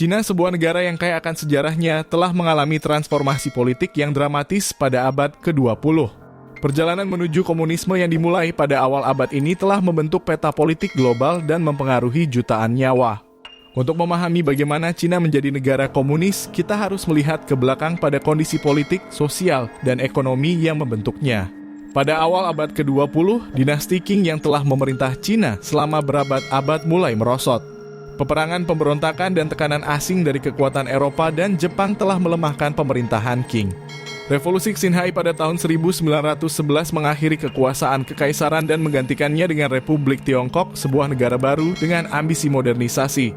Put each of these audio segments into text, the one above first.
Cina, sebuah negara yang kaya akan sejarahnya, telah mengalami transformasi politik yang dramatis pada abad ke-20. Perjalanan menuju komunisme yang dimulai pada awal abad ini telah membentuk peta politik global dan mempengaruhi jutaan nyawa. Untuk memahami bagaimana Cina menjadi negara komunis, kita harus melihat ke belakang pada kondisi politik, sosial, dan ekonomi yang membentuknya. Pada awal abad ke-20, dinasti Qing yang telah memerintah Cina selama berabad-abad mulai merosot. Peperangan, pemberontakan, dan tekanan asing dari kekuatan Eropa dan Jepang telah melemahkan pemerintahan Qing. Revolusi Xinhai pada tahun 1911 mengakhiri kekuasaan kekaisaran dan menggantikannya dengan Republik Tiongkok, sebuah negara baru dengan ambisi modernisasi.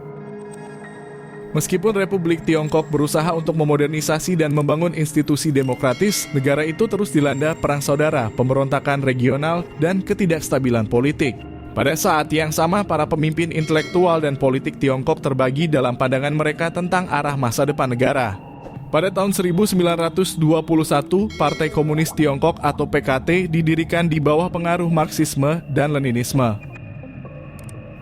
Meskipun Republik Tiongkok berusaha untuk memodernisasi dan membangun institusi demokratis, negara itu terus dilanda perang saudara, pemberontakan regional, dan ketidakstabilan politik. Pada saat yang sama, para pemimpin intelektual dan politik Tiongkok terbagi dalam pandangan mereka tentang arah masa depan negara. Pada tahun 1921, Partai Komunis Tiongkok atau PKT didirikan di bawah pengaruh Marxisme dan Leninisme.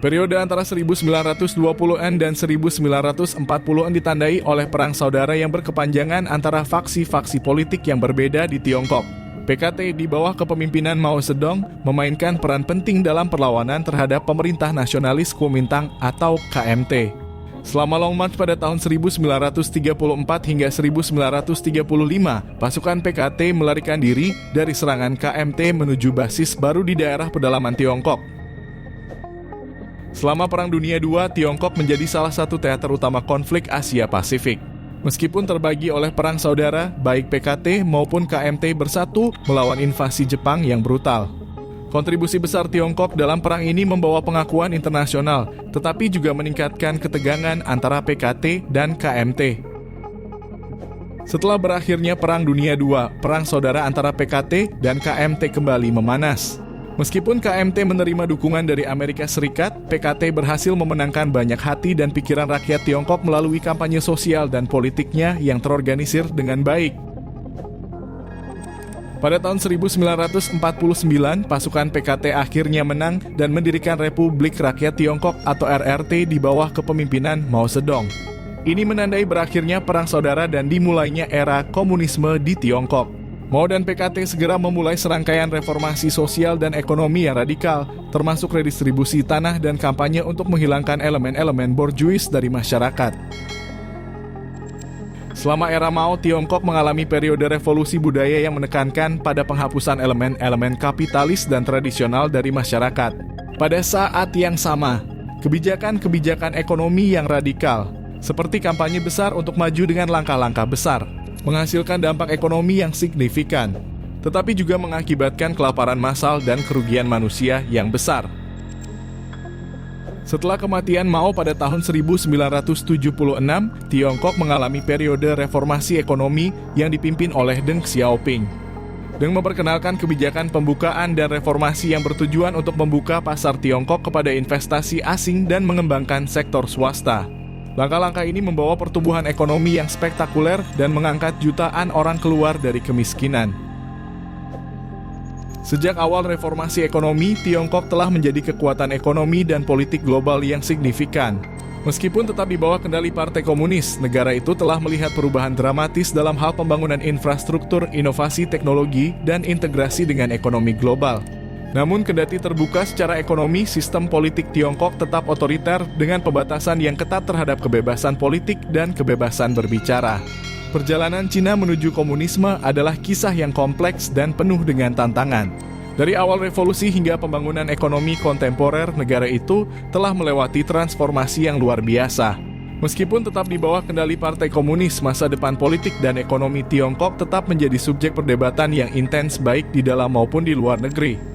Periode antara 1920-an dan 1940-an ditandai oleh perang saudara yang berkepanjangan antara faksi-faksi politik yang berbeda di Tiongkok. PKT di bawah kepemimpinan Mao Zedong memainkan peran penting dalam perlawanan terhadap pemerintah nasionalis Kuomintang atau KMT. Selama Long March pada tahun 1934 hingga 1935, pasukan PKT melarikan diri dari serangan KMT menuju basis baru di daerah pedalaman Tiongkok. Selama Perang Dunia II, Tiongkok menjadi salah satu teater utama konflik Asia Pasifik. Meskipun terbagi oleh perang saudara, baik PKT maupun KMT bersatu melawan invasi Jepang yang brutal. Kontribusi besar Tiongkok dalam perang ini membawa pengakuan internasional, tetapi juga meningkatkan ketegangan antara PKT dan KMT. Setelah berakhirnya Perang Dunia II, perang saudara antara PKT dan KMT kembali memanas. Meskipun KMT menerima dukungan dari Amerika Serikat, PKT berhasil memenangkan banyak hati dan pikiran rakyat Tiongkok melalui kampanye sosial dan politiknya yang terorganisir dengan baik. Pada tahun 1949, pasukan PKT akhirnya menang dan mendirikan Republik Rakyat Tiongkok atau RRT di bawah kepemimpinan Mao Zedong. Ini menandai berakhirnya perang saudara dan dimulainya era komunisme di Tiongkok. Mao dan PKT segera memulai serangkaian reformasi sosial dan ekonomi yang radikal, termasuk redistribusi tanah dan kampanye untuk menghilangkan elemen-elemen borjuis dari masyarakat. Selama era Mao, Tiongkok mengalami periode revolusi budaya yang menekankan pada penghapusan elemen-elemen kapitalis dan tradisional dari masyarakat. Pada saat yang sama, kebijakan-kebijakan ekonomi yang radikal, seperti kampanye besar untuk maju dengan langkah-langkah besar, menghasilkan dampak ekonomi yang signifikan, tetapi juga mengakibatkan kelaparan massal dan kerugian manusia yang besar. Setelah kematian Mao pada tahun 1976, Tiongkok mengalami periode reformasi ekonomi yang dipimpin oleh Deng Xiaoping. Deng memperkenalkan kebijakan pembukaan dan reformasi yang bertujuan untuk membuka pasar Tiongkok kepada investasi asing dan mengembangkan sektor swasta. Langkah-langkah ini membawa pertumbuhan ekonomi yang spektakuler dan mengangkat jutaan orang keluar dari kemiskinan. Sejak awal reformasi ekonomi, Tiongkok telah menjadi kekuatan ekonomi dan politik global yang signifikan. Meskipun tetap di bawah kendali Partai Komunis, negara itu telah melihat perubahan dramatis dalam hal pembangunan infrastruktur, inovasi teknologi, dan integrasi dengan ekonomi global. Namun kendati terbuka secara ekonomi, sistem politik Tiongkok tetap otoriter dengan pembatasan yang ketat terhadap kebebasan politik dan kebebasan berbicara. Perjalanan Cina menuju komunisme adalah kisah yang kompleks dan penuh dengan tantangan. Dari awal revolusi hingga pembangunan ekonomi kontemporer, negara itu telah melewati transformasi yang luar biasa. Meskipun tetap di bawah kendali Partai Komunis, masa depan politik dan ekonomi Tiongkok tetap menjadi subjek perdebatan yang intens baik di dalam maupun di luar negeri.